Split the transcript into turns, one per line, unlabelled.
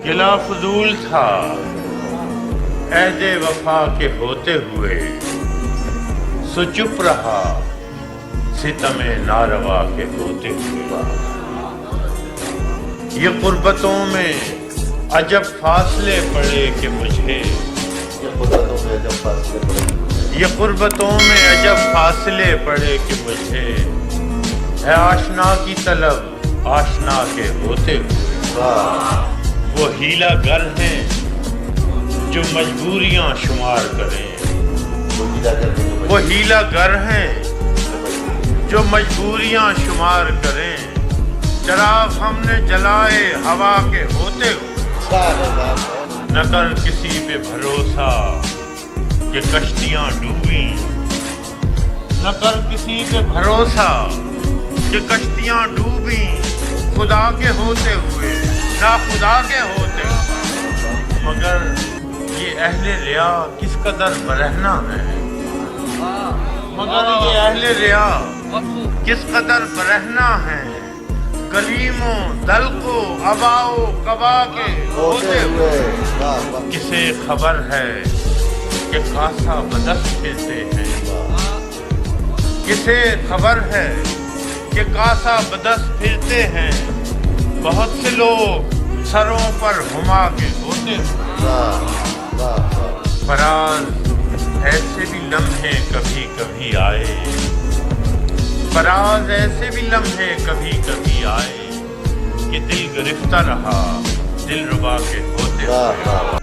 قلعہ فضول تھا عہد وفا کے ہوتے ہوئے، سو چپ رہا ستم ناروا کے ہوتے ہوئے۔ یہ قربتوں میں عجب فاصلے پڑے کہ مجھے، یہ قربتوں میں عجب فاصلے پڑے کہ مجھے، ہے آشنا کی طلب آشنا کے ہوتے ہوئے۔ وہ ہیلا گر ہیں جو مجبوریاں شمار کریں، وہ ہیلا گر ہیں جو مجبوریاں شمار کریں، چراغ ہم نے جلائے ہوا کے ہوتے ہوئے۔ نہ کر کسی پہ بھروسہ کہ کشتیاں ڈوبیں، نہ کر کسی پہ بھروسہ کہ کشتیاں ڈوبیں، خدا کے ہوتے ہوئے نا خدا کے ہوتے ہوئے۔ مگر یہ اہل ریا کس قدر برہنہ ہے، مگر یہ اہل ریا کس قدر برہنہ ہے، کلیموں دلقو اباؤ قبا کے ہوتے ہوئے۔ کسے خبر ہے کہ کاسا بدست پھرتے ہیں، کسے خبر ہے کہ کاسا بدست پھرتے ہیں، بہت سے لوگ سروں پر ہما کے ہوتے ہوئے۔ فراز ایسے بھی لمحے کبھی کبھی آئے، فراز ایسے بھی لمحے کبھی کبھی آئے کہ دل گرفتہ رہا دل ربا کے ہوتے ہوئے۔